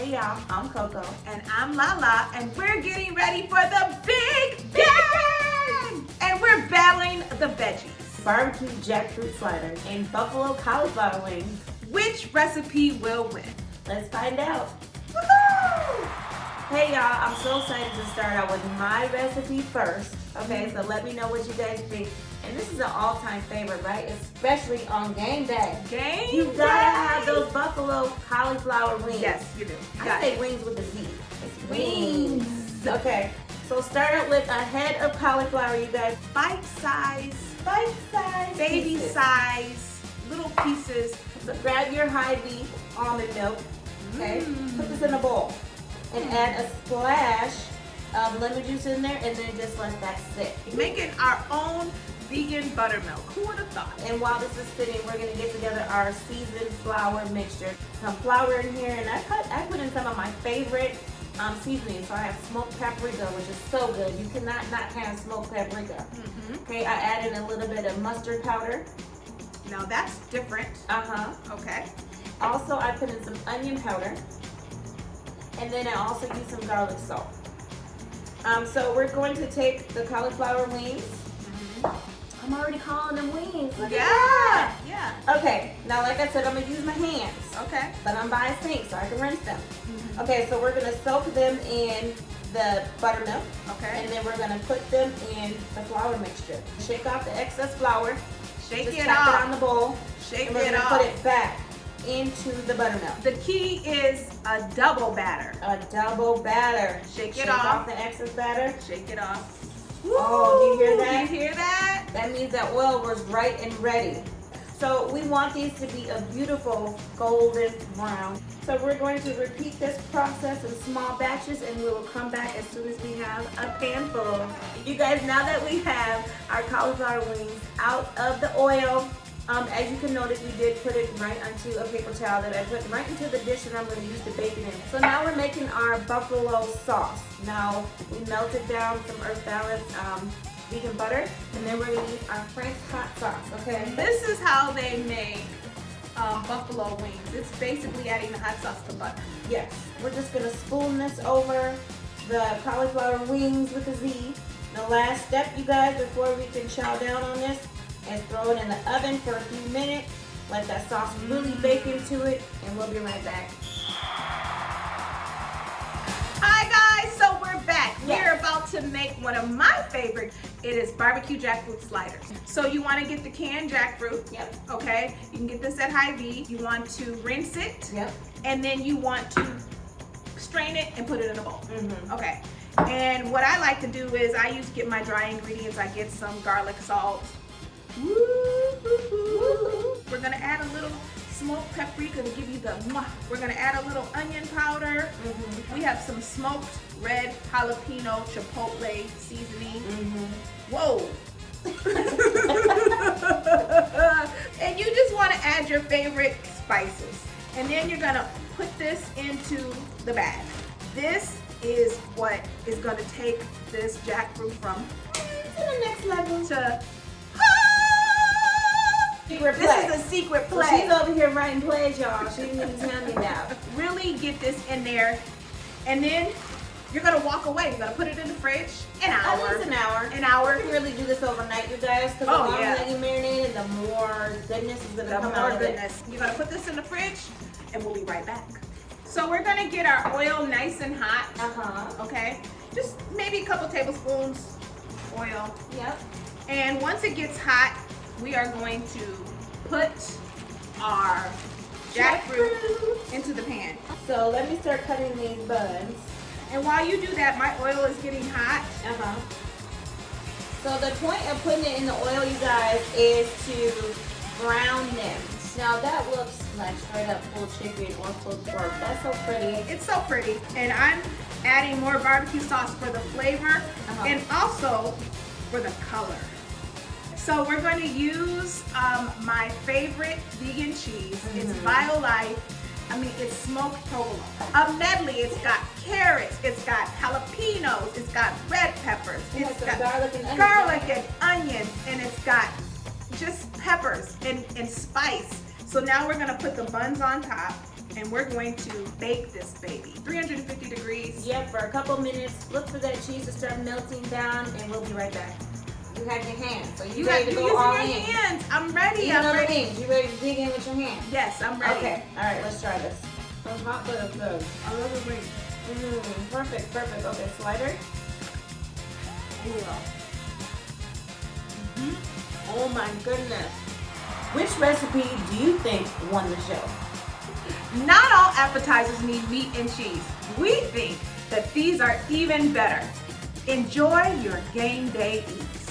Hey y'all, I'm Coco. And I'm Lala, and we're getting ready for the big bang! And we're battling the veggies. Barbecue jackfruit sliders and buffalo cauliflower wings. Which recipe will win? Let's find out. Woohoo! Hey y'all, I'm so excited to start out with my recipe first. Okay, so let me know what you guys think. And this is an all-time favorite, right? Especially on game day. You gotta have those buffalo cauliflower wings. Yes, you do. I say wings with a Z. It's wings. Okay, so start out with a head of cauliflower, you guys. Bite size, baby pieces. size, little pieces. So grab your Hy-Vee almond milk, okay? Put this in a bowl and add a splash of lemon juice in there and then just let that sit. Making our own vegan buttermilk. Who would have thought? And while this is sitting, we're gonna get together our seasoned flour mixture. Some flour in here, and I put in some of my favorite seasonings. So I have smoked paprika, which is so good. You cannot not have smoked paprika. Okay, I added a little bit of mustard powder. Now that's different. Okay. Also, I put in some onion powder. And then I also use some garlic salt. So we're going to take the cauliflower wings. I'm already calling them wings. Look at that. Yeah. Okay, now like I said, I'm gonna use my hands. Okay. But I'm by a sink so I can rinse them. Okay, so we're gonna soak them in the buttermilk. Okay. And then we're gonna put them in the flour mixture. Shake off the excess flour. Shake Just it tap off. it on the bowl. Shake and we're it gonna off. put it back into the buttermilk. The key is a double batter. A double batter. Shake it Shake off the excess batter. Shake it off. Oh, do you hear that? Do you hear that? That means that oil was right and ready. So we want these to be a beautiful golden brown. So we're going to repeat this process in small batches and we will come back as soon as we have a pan full. You guys, now that we have our cauliflower wings out of the oil, as you can notice, we did put it right onto a paper towel that I put right into the dish that I'm going to use to bake it in. So now we're making our buffalo sauce. Now we melted down some Earth Balance vegan butter, and then we're going to use our Frank's hot sauce, okay? This is how they make buffalo wings. It's basically adding the hot sauce to butter. Yes. We're just going to spoon this over the cauliflower wings with a Z. The last step, you guys, before we can chow down on this, and throw it in the oven for a few minutes. Let that sauce really bake into it, and we'll be right back. Hi guys, so we're back. Yes. We're about to make one of my favorites. It is barbecue jackfruit sliders. So you want to get the canned jackfruit. Yep. Okay. You can get this at Hy-Vee. You want to rinse it. Yep. And then you want to strain it and put it in a bowl. Okay. And what I like to do is I used to get my dry ingredients. I get some garlic salt. We're gonna add a little smoked paprika to give you the mwah. We're gonna add a little onion powder. We have some smoked red jalapeno chipotle seasoning. Whoa. And you just want to add your favorite spices. And then you're gonna put this into the bag. This is what is gonna take this jackfruit from To the next level. to Secret this play. is a secret So play. she's over here writing plays, y'all. She didn't even tell me now. Really get this in there, and then you're gonna walk away. You're gonna put it in the fridge an At hour. least an hour. An hour. You can really do this overnight, you guys, because the Oh, longer yeah. that you marinate it, the more goodness is going to The come more out of it. goodness. You're gonna put this in the fridge, and we'll be right back. So we're gonna get our oil nice and hot. Okay, just maybe a couple tablespoons oil. Yep. And once it gets hot, we are going to put our jackfruit into the pan. So let me start cutting these buns. And while you do that, my oil is getting hot. So the point of putting it in the oil, you guys, is to brown them. Now that looks like straight up full chicken or full pork. That's so pretty. It's so pretty. And I'm adding more barbecue sauce for the flavor and also for the color. So we're going to use my favorite vegan cheese. It's BioLife. I mean, it's smoked provolone. A medley. It's got carrots. It's got jalapenos. It's got red peppers. It's got garlic and onion. And it's got just peppers and spice. So now we're going to put the buns on top, and we're going to bake this baby. 350 degrees. Yep, for a couple minutes. Look for that cheese to start melting down, and we'll be right back. You have your hands, so you ready to You're go using all your in? hands. I'm ready. You I'm know the ready. things. You ready to dig in with your hands? Yes, I'm ready. Okay. All right, let's try this. So hot, but it's good. I love it. Wait. Perfect, perfect. Okay, slider. Oh my goodness. Which recipe do you think won the show? Not all appetizers need meat and cheese. We think that these are even better. Enjoy your game day eats.